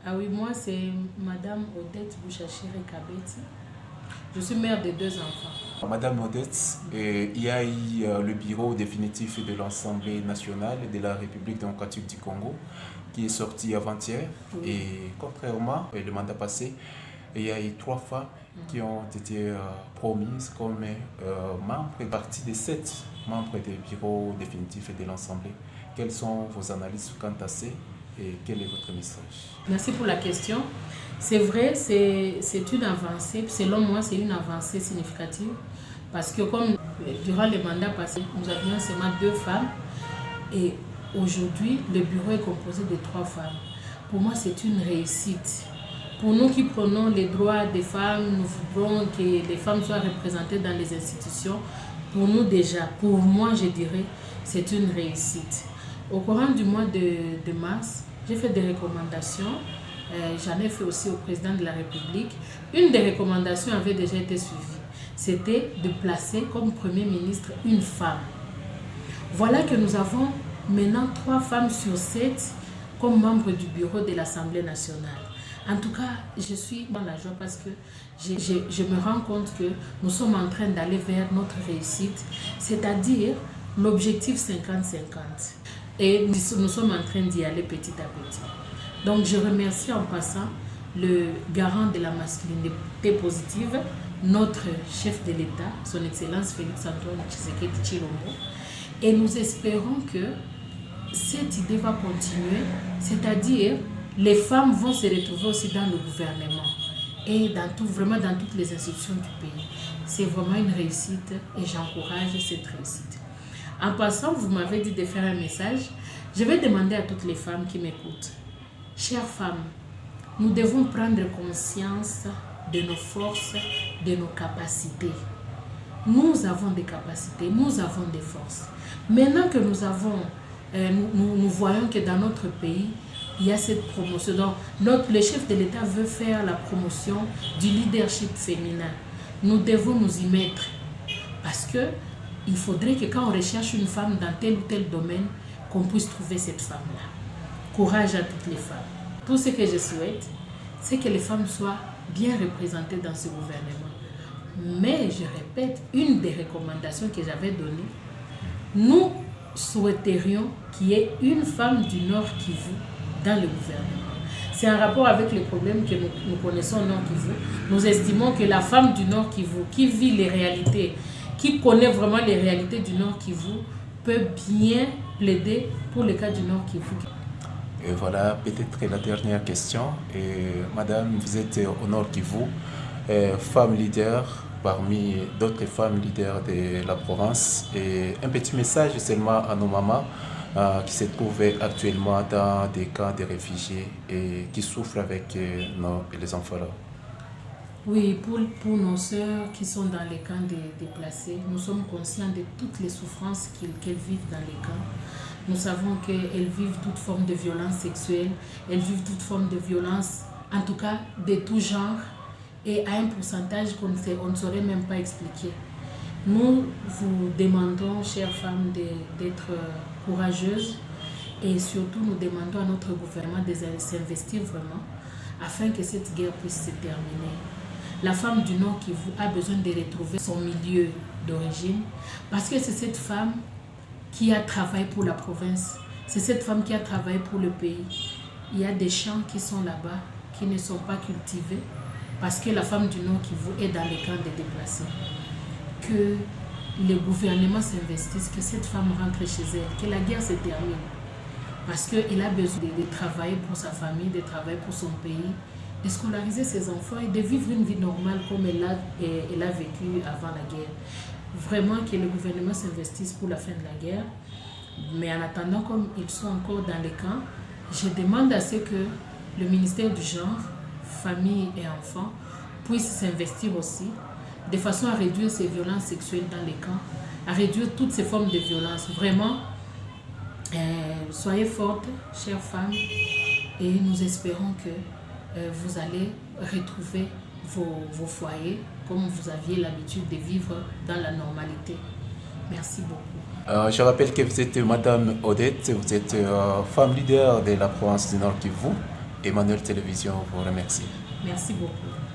Ah oui, moi c'est Madame Odette Bouchachiri Kabeti. Je suis mère de 2 enfants. Madame Odette, il y a eu le bureau définitif de l'Assemblée nationale de la République démocratique du Congo qui est sorti avant-hier. Oui. Et contrairement au mandat passé, il y a eu 3 femmes qui ont été promises comme membres, partie des 7 membres du bureau définitif de l'Assemblée. Quelles sont vos analyses quant à ça et quel est votre message? Merci pour la question. C'est vrai, c'est une avancée. Selon moi, c'est une avancée significative parce que comme durant les mandats passés, nous avions seulement 2 femmes et aujourd'hui, le bureau est composé de 3 femmes. Pour moi, c'est une réussite. Pour nous qui prenons les droits des femmes, nous voulons que les femmes soient représentées dans les institutions. Pour nous déjà, pour moi, je dirais, c'est une réussite. Au courant du mois de mars, j'ai fait des recommandations. J'en ai fait aussi au président de la République. Une des recommandations avait déjà été suivie. C'était de placer comme Premier ministre une femme. Voilà que nous avons maintenant 3 femmes sur 7 comme membres du bureau de l'Assemblée nationale. En tout cas, je suis dans la joie parce que je me rends compte que nous sommes en train d'aller vers notre réussite, c'est-à-dire l'objectif 50-50. Et nous sommes en train d'y aller petit à petit. Donc je remercie en passant le garant de la masculinité positive, notre chef de l'État, son Excellence Félix-Antoine Tshisekedi Tshilombo. Et nous espérons que cette idée va continuer, c'est-à-dire les femmes vont se retrouver aussi dans le gouvernement et vraiment dans toutes les institutions du pays. C'est vraiment une réussite et j'encourage cette réussite. En passant, vous m'avez dit de faire un message. Je vais demander à toutes les femmes qui m'écoutent. Chères femmes, nous devons prendre conscience de nos forces, de nos capacités. Nous avons des capacités, nous avons des forces. Maintenant que nous voyons que dans notre pays, il y a cette promotion. Donc, le chef de l'État veut faire la promotion du leadership féminin. Nous devons nous y mettre. Parce que il faudrait que quand on recherche une femme dans tel ou tel domaine, qu'on puisse trouver cette femme-là. Courage à toutes les femmes. Tout ce que je souhaite, c'est que les femmes soient bien représentées dans ce gouvernement. Mais je répète, une des recommandations que j'avais données, nous souhaiterions qu'il y ait une femme du Nord Kivu dans le gouvernement. C'est en rapport avec les problèmes que nous connaissons au Nord Kivu. Nous estimons que la femme du Nord Kivu, qui vit les réalités, qui connaît vraiment les réalités du Nord Kivu, peut bien plaider pour le cas du Nord Kivu. Et voilà peut-être la dernière question. Madame, vous êtes au Nord Kivu, femme leader parmi d'autres femmes leaders de la province. Et un petit message seulement à nos mamans qui se trouvent actuellement dans des camps de réfugiés et qui souffrent avec les enfants là. Oui, pour nos sœurs qui sont dans les camps déplacés, nous sommes conscients de toutes les souffrances qu'elles vivent dans les camps. Nous savons qu'elles vivent toute forme de violence sexuelle, elles vivent toute forme de violence, en tout cas de tout genre, et à un pourcentage qu'on ne saurait même pas expliquer. Nous vous demandons, chères femmes, d'être courageuses et surtout nous demandons à notre gouvernement de s'investir vraiment afin que cette guerre puisse se terminer. La femme du Nord Kivu a besoin de retrouver son milieu d'origine parce que c'est cette femme qui a travaillé pour la province. C'est cette femme qui a travaillé pour le pays. Il y a des champs qui sont là-bas, qui ne sont pas cultivés parce que la femme du Nord Kivu est dans les camps des déplacés. Que le gouvernement s'investisse, que cette femme rentre chez elle, que la guerre se termine. Parce qu'elle a besoin de travailler pour sa famille, de travailler pour son pays, de scolariser ses enfants et de vivre une vie normale comme elle a vécu avant la guerre. Vraiment que le gouvernement s'investisse pour la fin de la guerre. Mais en attendant, comme ils sont encore dans les camps, je demande à ce que le ministère du genre, famille et enfants puisse s'investir aussi de façon à réduire ces violences sexuelles dans les camps, à réduire toutes ces formes de violence. Vraiment, soyez fortes, chères femmes, et nous espérons que vous allez retrouver vos foyers comme vous aviez l'habitude de vivre dans la normalité. Merci beaucoup. Je rappelle que vous êtes Madame Odette, vous êtes femme leader de la province du Nord Kivu Emmanuel Télévision vous remercie. Merci beaucoup.